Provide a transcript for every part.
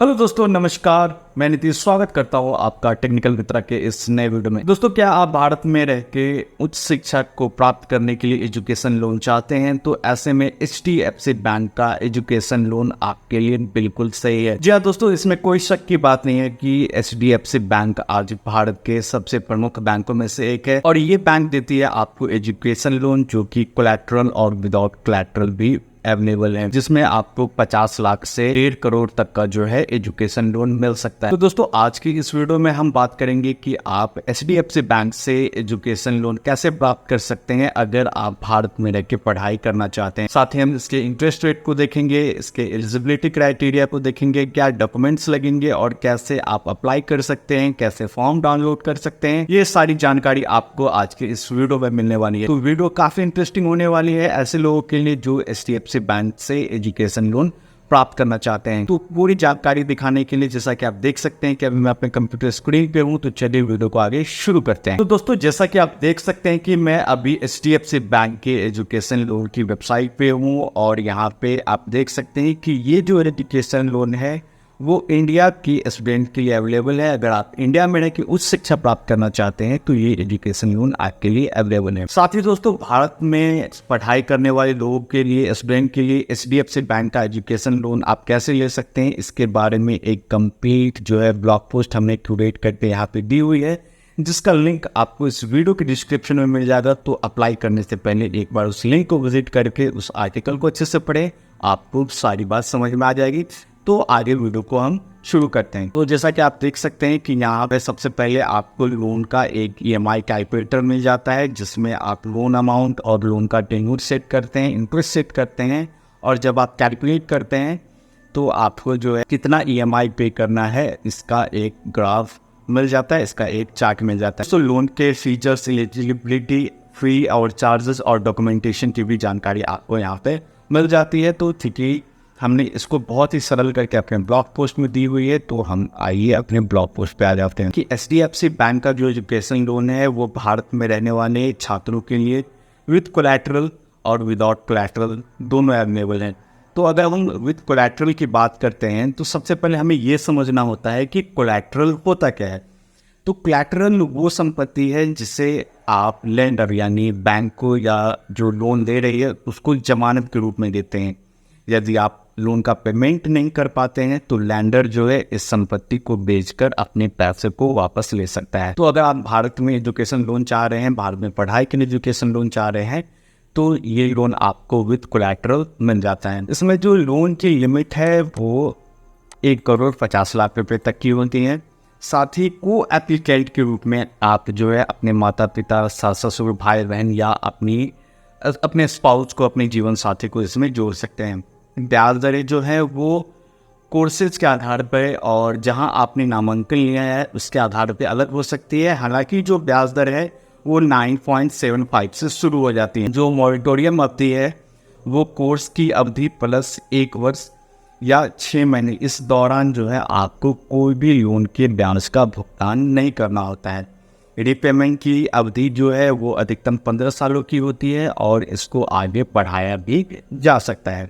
Hello दोस्तों, नमस्कार। मैं नीतीश स्वागत करता हूँ आपका टेक्निकल मित्रा के इस नए वीडियो में। दोस्तों, क्या आप भारत में रह के उच्च शिक्षा को प्राप्त करने के लिए एजुकेशन लोन चाहते हैं? तो ऐसे में HDFC बैंक का एजुकेशन लोन आपके लिए बिल्कुल सही है। जी हाँ दोस्तों, इसमें कोई शक की बात नहीं है कि HDFC बैंक आज भारत के सबसे प्रमुख बैंकों में से एक है और ये बैंक देती है आपको एजुकेशन लोन जो कि कोलैटरल और विदाउट कोलैटरल भी अवेलेबल है, जिसमें आपको 50 लाख से 1.5 करोड़ तक का जो है एजुकेशन लोन मिल सकता है। तो दोस्तों, आज की इस वीडियो में हम बात करेंगे कि आप HDFC बैंक से एजुकेशन लोन कैसे प्राप्त कर सकते हैं अगर आप भारत में रह के पढ़ाई करना चाहते हैं। साथ ही हम इसके इंटरेस्ट रेट को देखेंगे, इसके एलिजिबिलिटी क्राइटेरिया को देखेंगे, क्या डॉक्यूमेंट्स लगेंगे और कैसे आप अप्लाई कर सकते हैं, कैसे फॉर्म डाउनलोड कर सकते हैं। ये सारी जानकारी आपको आज के इस वीडियो में मिलने वाली है। तो वीडियो काफी इंटरेस्टिंग होने वाली है ऐसे लोगों के लिए जो HDFC बैंक से एजुकेशन लोन प्राप्त करना चाहते हैं। तो पूरी जानकारी दिखाने के लिए, जैसा कि आप देख सकते हैं कि अभी मैं अपने कंप्यूटर स्क्रीन पे हूं, तो चलिए वीडियो को आगे शुरू करते हैं। तो दोस्तों, जैसा कि आप देख सकते हैं कि मैं अभी HDFC बैंक के एजुकेशन लोन की वेबसाइट पे हूं और यहाँ पे आप देख सकते हैं कि ये जो एजुकेशन लोन है वो इंडिया की स्टूडेंट के लिए अवेलेबल है। अगर आप इंडिया में रह के उच्च शिक्षा प्राप्त करना चाहते हैं तो ये एजुकेशन लोन आपके लिए अवेलेबल है। साथ ही दोस्तों, भारत में पढ़ाई करने वाले लोगों के लिए, स्टूडेंट के लिए HDFC बैंक का एजुकेशन लोन आप कैसे ले सकते हैं, इसके बारे में एक कंप्लीट जो है ब्लॉग पोस्ट हमने क्यूरेट करके यहाँ पे दी हुई है, जिसका लिंक आपको इस वीडियो के डिस्क्रिप्शन में मिल जाएगा। तो अप्लाई करने से पहले एक बार उस लिंक को विजिट करके उस आर्टिकल को अच्छे से पढ़ें, आपको सारी बात समझ में आ जाएगी। तो आगे वीडियो को हम शुरू करते हैं। तो जैसा कि आप देख सकते हैं कि यहाँ पे सबसे पहले आपको लोन का एक EMI कैलकुलेटर मिल जाता है, जिसमें आप लोन अमाउंट और लोन का टेन्यूर सेट करते हैं, इंटरेस्ट सेट करते हैं और जब आप कैलकुलेट करते हैं तो आपको जो है कितना EMI पे करना है इसका एक ग्राफ मिल जाता है, इसका एक चार्ट मिल जाता है। तो लोन के फीचर्स, एलिजिबिलिटी, फी और चार्जेस और डॉक्यूमेंटेशन की भी जानकारी आपको यहाँ पे मिल जाती है। तो ठीक है, हमने इसको बहुत ही सरल करके अपने ब्लॉग पोस्ट में दी हुई है। तो हम आइए अपने ब्लॉग पोस्ट पे आ जाते हैं कि HDFC बैंक का जो एजुकेशन लोन है वो भारत में रहने वाले छात्रों के लिए विद कोलैटरल और विदाउट कोलैटरल दोनों अवेलेबल हैं। तो अगर हम विद कोलैटरल की बात करते हैं तो सबसे पहले हमें ये समझना होता है कि कोलैटरल होता क्या है। तो कोलैटरल वो संपत्ति है जिसे आप लेंडर यानी बैंक को या जो लोन दे रही है उसको जमानत के रूप में देते हैं। यदि आप लोन का पेमेंट नहीं कर पाते हैं तो लैंडर जो है इस संपत्ति को बेचकर अपने पैसे को वापस ले सकता है। तो अगर आप भारत में एजुकेशन लोन चाह रहे हैं, भारत में पढ़ाई के लिए एजुकेशन लोन चाह रहे हैं, तो ये लोन आपको विद कोलैटरल मिल जाता है। इसमें जो लोन की लिमिट है वो 1 करोड़ 50 लाख रुपए तक की होती है। साथ ही को एप्लीकेंट के रूप में आप जो है अपने माता पिता, सास ससुर, भाई बहन या अपने स्पाउस को, अपने जीवन साथी को इसमें जोड़ सकते हैं। ब्याज दरें जो है वो कोर्सेज के आधार पर और जहां आपने नामांकन लिया है उसके आधार पर अलग हो सकती है। हालांकि जो ब्याज दर है वो 9.75 से शुरू हो जाती है। जो मॉरिटोरियम अवधि है वो कोर्स की अवधि प्लस 1 वर्ष या 6 महीने, इस दौरान जो है आपको कोई भी लोन के ब्याज का भुगतान नहीं करना होता है। रीपेमेंट की अवधि जो है वो अधिकतम 15 सालों की होती है और इसको आगे बढ़ाया भी जा सकता है।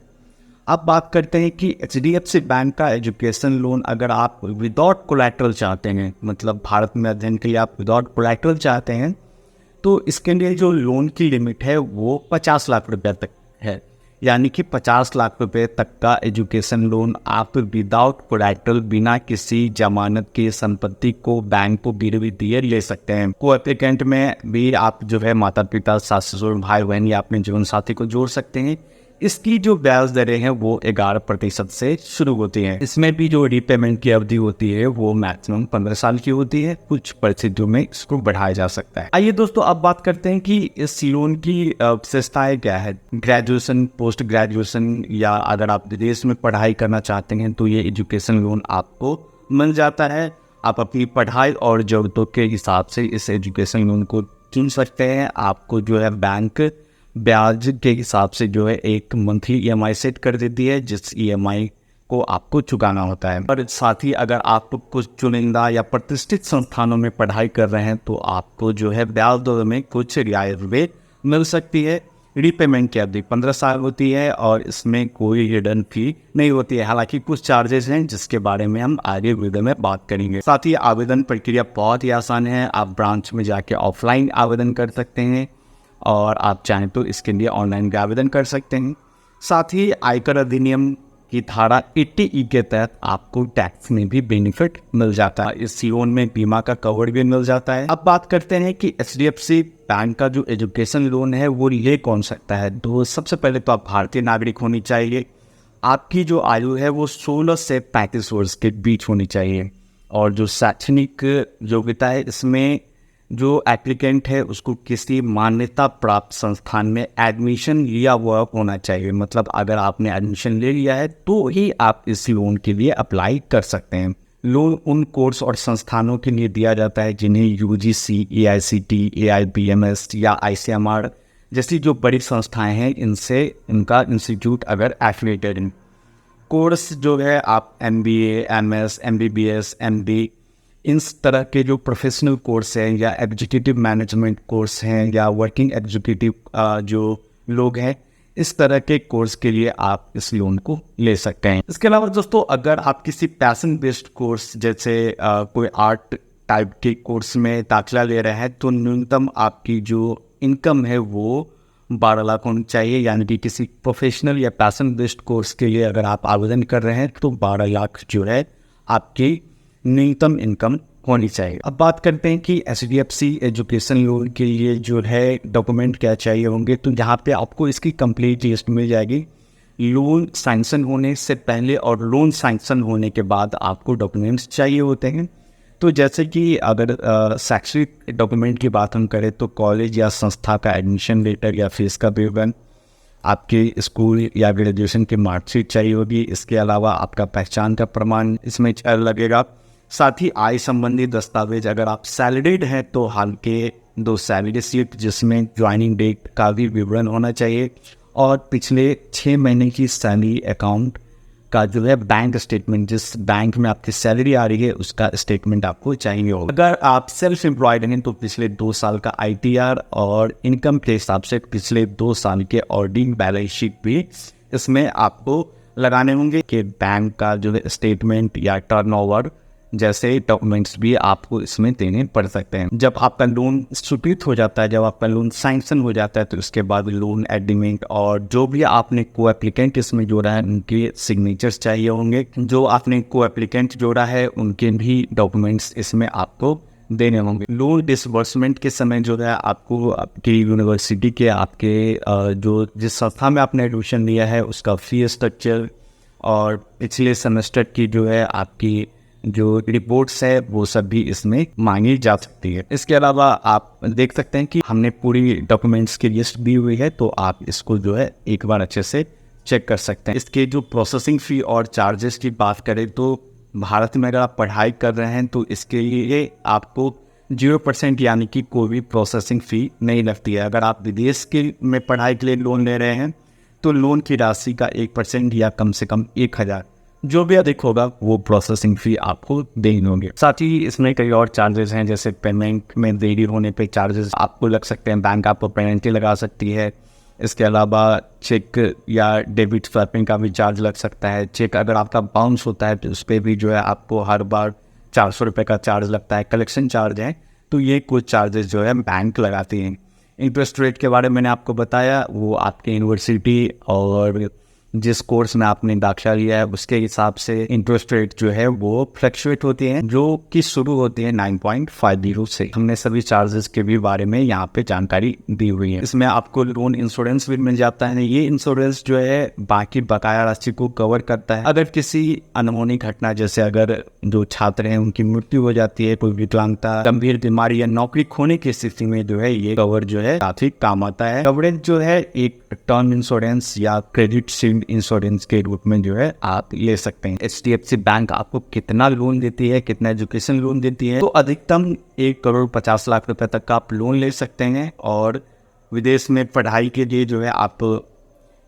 अब बात करते हैं कि HDFC बैंक का एजुकेशन लोन अगर आप विदाउट कोलैटरल चाहते हैं, मतलब भारत में अध्ययन के लिए आप विदाउट कोलैटरल चाहते हैं, तो इसके लिए जो लोन की लिमिट है वो 50 लाख रुपये तक है। यानी कि 50 लाख रुपए तक का एजुकेशन लोन आप विदाउट कोलैटरल, बिना किसी जमानत की संपत्ति को बैंक को गिरवी दिए ले सकते हैं। को एप्लीकेंट में भी आप जो है माता पिता, सास ससुर, भाई बहन या अपने जीवन साथी को जोड़ सकते हैं। इसकी जो ब्याज दरें हैं वो 11% से शुरू होती हैं। इसमें भी जो रीपेमेंट की अवधि होती है वो मैक्सिमम 15 साल की होती है। कुछ परिस्थितियों में इसको बढ़ाया जा सकता है। आइए दोस्तों, अब बात करते हैं कि इस लोन की विशेषताएं क्या है। ग्रेजुएशन, पोस्ट ग्रेजुएशन या अगर आप विदेश में पढ़ाई करना चाहते हैं तो ये एजुकेशन लोन आपको मिल जाता है। आप अपनी पढ़ाई और जरूरतों के हिसाब से इस एजुकेशन लोन को चुन सकते हैं। आपको जो है बैंक ब्याज के हिसाब से जो है एक मंथली EMI सेट कर देती है, जिस EMI को आपको चुकाना होता है। और साथ ही अगर आप कुछ चुनिंदा या प्रतिष्ठित संस्थानों में पढ़ाई कर रहे हैं तो आपको जो है ब्याज दर में कुछ रियायत भी मिल सकती है। रीपेमेंट की अवधि 15 साल होती है और इसमें कोई हिडन फी नहीं होती है। हालांकि कुछ चार्जेस हैं जिसके बारे में हम आगे वीडियो में बात करेंगे। साथ ही आवेदन प्रक्रिया बहुत ही आसान है। आप ब्रांच में जाके ऑफलाइन आवेदन कर सकते हैं और आप चाहें तो इसके लिए ऑनलाइन भी आवेदन कर सकते हैं। साथ ही आयकर अधिनियम की धारा 80E के तहत आपको टैक्स में भी बेनिफिट मिल जाता है। इस लोन में बीमा का कवर भी मिल जाता है। अब बात करते हैं कि HDFC बैंक का जो एजुकेशन लोन है वो ले कौन सकता है। तो सबसे पहले तो आप भारतीय नागरिक होनी चाहिए। आपकी जो आयु है वो 16 से 35 वर्ष के बीच होनी चाहिए और जो शैक्षणिक योग्यता है इसमें जो एप्लीकेंट है उसको किसी मान्यता प्राप्त संस्थान में एडमिशन लिया हुआ होना चाहिए। मतलब अगर आपने एडमिशन ले लिया है तो ही आप इस लोन के लिए अप्लाई कर सकते हैं। लोन उन कोर्स और संस्थानों के लिए दिया जाता है जिन्हें UGC, AICT, AIBMS या ICMR जैसी जो बड़ी संस्थाएं हैं इनसे इनका इंस्टीट्यूट अगर एफिलिएटेड है। कोर्स जो है आप MBA, MS, MBBS, MD इन तरह के जो प्रोफेशनल कोर्स हैं या एग्जीक्यूटिव मैनेजमेंट कोर्स हैं या वर्किंग एग्जीक्यूटिव जो लोग हैं इस तरह के कोर्स के लिए आप इस लोन को ले सकते हैं। इसके अलावा दोस्तों अगर आप किसी पैशन बेस्ड कोर्स जैसे कोई आर्ट टाइप के कोर्स में दाखिला ले रहे हैं तो न्यूनतम आपकी जो इनकम है वो 12 लाख होनी चाहिए। यानी कि किसी प्रोफेशनल या पैशन बेस्ड कोर्स के लिए अगर आप आवेदन कर रहे हैं तो 12 लाख जो है आपकी न्यूनतम इनकम होनी चाहिए। अब बात करते हैं कि HDFC एजुकेशन लोन के लिए जो है डॉक्यूमेंट क्या चाहिए होंगे। तो यहाँ पे आपको इसकी कंप्लीट लिस्ट मिल जाएगी। लोन सैंक्शन होने से पहले और लोन सैंक्शन होने के बाद आपको डॉक्यूमेंट्स चाहिए होते हैं। तो जैसे कि अगर शैक्षणिक डॉक्यूमेंट की बात हम करें तो कॉलेज या संस्था का एडमिशन लेटर या फीस का विवरण, आपके स्कूल या ग्रेजुएशन की मार्कशीट चाहिए होगी। इसके अलावा आपका पहचान का प्रमाण इसमें लगेगा। साथ ही आय संबंधी दस्तावेज, अगर आप सैलरीड हैं तो हाल के 2 सैलरी स्लिप जिसमें ज्वाइनिंग डेट का भी विवरण होना चाहिए और पिछले 6 महीने की सैलरी अकाउंट का जो है बैंक स्टेटमेंट, जिस बैंक में आपकी सैलरी आ रही है उसका स्टेटमेंट आपको चाहिए होगा। अगर आप सेल्फ एम्प्लॉयड हैं तो पिछले 2 साल का ITR और इनकम के हिसाब से पिछले 2 साल के ऑडिट बैलेंस शीट भी इसमें आपको लगाने होंगे कि बैंक का जो है स्टेटमेंट या टर्नओवर जैसे डॉक्यूमेंट्स भी आपको इसमें देने पड़ सकते हैं। जब आपका लोन स्वीकृत हो जाता है, जब आपका लोन सैंक्शन हो जाता है तो उसके बाद लोन एग्रीमेंट और जो भी आपने को एप्लीकेंट इसमें जोड़ा है उनके सिग्नेचर्स चाहिए होंगे। जो आपने को एप्लीकेंट जोड़ा है उनके भी डॉक्यूमेंट्स इसमें आपको देने होंगे। लोन डिसबर्समेंट के समय जो है आपको आपकी यूनिवर्सिटी के आपके जो जिस संस्था में आपने एडमिशन लिया है उसका फी स्ट्रक्चर और पिछले सेमेस्टर की जो है आपकी जो रिपोर्ट्स है वो सब भी इसमें मांगी जा सकती है। इसके अलावा आप देख सकते हैं कि हमने पूरी डॉक्यूमेंट्स की लिस्ट दी हुई है तो आप इसको जो है एक बार अच्छे से चेक कर सकते हैं। इसके जो प्रोसेसिंग फ़ी और चार्जेस की बात करें तो भारत में अगर आप पढ़ाई कर रहे हैं तो इसके लिए आपको 0% यानी कि कोई भी प्रोसेसिंग फ़ी नहीं लगती है। अगर आप विदेश के में पढ़ाई के लिए लोन ले रहे हैं तो लोन की राशि का 1% या कम से कम 1000 जो भी अधिक होगा वो प्रोसेसिंग फ़ी आपको देनी होगी। साथ ही इसमें कई और चार्जेस हैं जैसे पेमेंट में देरी होने पे चार्जेस आपको लग सकते हैं, बैंक आपको पेनल्टी लगा सकती है। इसके अलावा चेक या डेबिट स्वैपिंग का भी चार्ज लग सकता है। चेक अगर आपका बाउंस होता है तो उस पर भी जो है आपको हर बार 400 रुपये का चार्ज लगता है, कलेक्शन चार्ज है। तो ये कुछ चार्जेस जो है बैंक लगाती हैं। इंटरेस्ट रेट के बारे में मैंने आपको बताया, वो आपके यूनिवर्सिटी और जिस कोर्स में आपने दाखिला लिया है उसके हिसाब से इंटरेस्ट रेट जो है वो फ्लक्चुएट होती है, जो कि शुरू होती है 9.50 से। हमने सभी चार्जेस के भी बारे में यहाँ पे जानकारी दी हुई है। इसमें आपको लोन इंश्योरेंस भी मिल जाता है। ये इंश्योरेंस जो है बाकी बकाया राशि को कवर करता है। अगर किसी अनहोनी घटना जैसे अगर जो छात्र हैं उनकी मृत्यु हो जाती है, कोई विकलांगता, गंभीर बीमारी या नौकरी खोने की स्थिति में जो है ये कवर जो है काफी काम आता है। कवरेज जो है एक टर्म इंश्योरेंस या क्रेडिट शील्ड इंश्योरेंस के रूप में जो है आप ले सकते हैं। HDFC बैंक आपको कितना लोन देती है, कितना एजुकेशन लोन देती है, तो अधिकतम 1,50,00,000 रुपए तक का आप लोन ले सकते हैं और विदेश में पढ़ाई के लिए जो है आप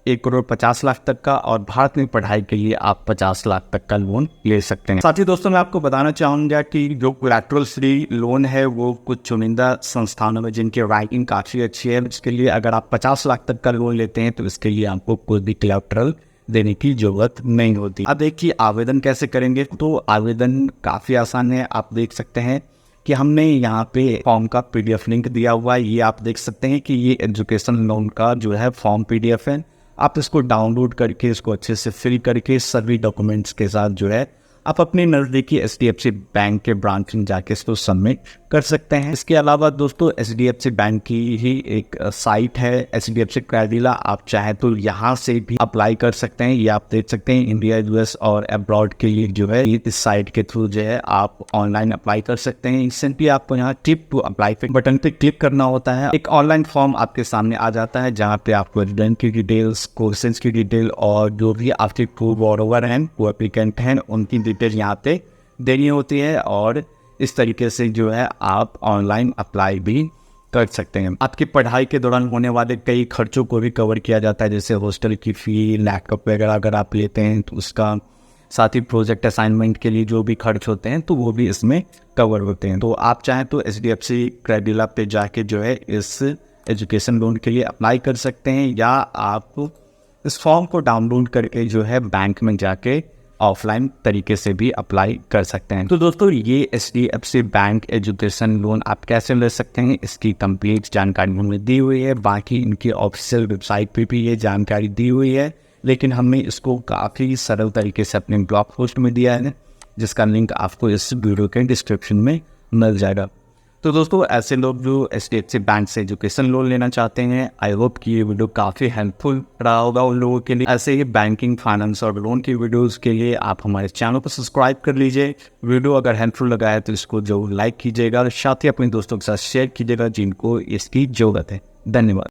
1,50,00,000 तक का, और भारत में पढ़ाई के लिए आप 50 लाख तक का लोन ले सकते हैं। साथ ही दोस्तों मैं आपको बताना चाहूँगा कि जो कोलैटरल फ्री लोन है वो कुछ चुनिंदा संस्थानों में जिनकी रैंकिंग काफ़ी अच्छी है, इसके लिए अगर आप 50 लाख तक का लोन लेते हैं तो इसके लिए आपको कोई भी कोलैटरल देने की जरूरत नहीं होती। अब देखिए आवेदन कैसे करेंगे, तो आवेदन काफ़ी आसान है। आप देख सकते हैं कि हमने यहाँ पे फॉर्म का PDF लिंक दिया हुआ है। ये आप देख सकते हैं कि ये एजुकेशन लोन का जो है फॉर्म PDF है। आप इसको डाउनलोड करके इसको अच्छे से फिल करके सभी डॉक्यूमेंट्स के साथ जो है आप अपने नज़दीकी HDFC बैंक के ब्रांच में जाके इसको सबमिट कर सकते हैं। इसके अलावा दोस्तों HDFC बैंक की ही एक साइट है HDFC क्रेडिला, आप चाहे तो यहाँ से भी अप्लाई कर सकते हैं। ये आप देख सकते हैं इंडिया, US और अब्रॉड के लिए जो है इस साइट के थ्रू जो है आप ऑनलाइन अप्लाई कर सकते हैं। सिंपली आपको यहाँ टिप टू अप्लाई बटन पे क्लिक करना होता है। एक ऑनलाइन फॉर्म आपके सामने आ जाता है जहाँ पे आपको रेजिडेंट की डिटेल्स, कोर्सेज की डिटेल और जो भी आपके को बोरोवर हैं, को एप्लीकेंट हैं, उनकी डिटेल यहाँ पे देनी होती है, और इस तरीके से जो है आप ऑनलाइन अप्लाई भी कर सकते हैं। आपकी पढ़ाई के दौरान होने वाले कई खर्चों को भी कवर किया जाता है, जैसे हॉस्टल की फ़ी, लैपटॉप वगैरह अगर आप लेते हैं तो उसका, साथ ही प्रोजेक्ट असाइनमेंट के लिए जो भी खर्च होते हैं तो वो भी इसमें कवर होते हैं। तो आप चाहें तो HDFC क्रेडिला पे जाके जो है इस एजुकेशन लोन के लिए अप्लाई कर सकते हैं, या आप इस फॉर्म को डाउनलोड करके जो है बैंक में जाके ऑफलाइन तरीके से भी अप्लाई कर सकते हैं। तो दोस्तों ये HDFC बैंक एजुकेशन लोन आप कैसे ले सकते हैं इसकी कंप्लीट जानकारी हमें दी हुई है। बाकी इनकी ऑफिशियल वेबसाइट पे भी ये जानकारी दी हुई है, लेकिन हमने इसको काफ़ी सरल तरीके से अपने ब्लॉग पोस्ट में दिया है, जिसका लिंक आपको इस वीडियो के डिस्क्रिप्शन में मिल जाएगा। तो दोस्तों ऐसे लोग जो HDFC बैंक से एजुकेशन लोन लेना चाहते हैं, आई होप कि ये वीडियो काफ़ी हेल्पफुल रहा होगा उन लोगों के लिए। ऐसे ही बैंकिंग, फाइनेंस और लोन की वीडियोस के लिए आप हमारे चैनल पर सब्सक्राइब कर लीजिए। वीडियो अगर हेल्पफुल लगा है तो इसको जरूर लाइक कीजिएगा, साथ ही अपने दोस्तों के साथ शेयर कीजिएगा जिनको इसकी ज़रूरत है। धन्यवाद।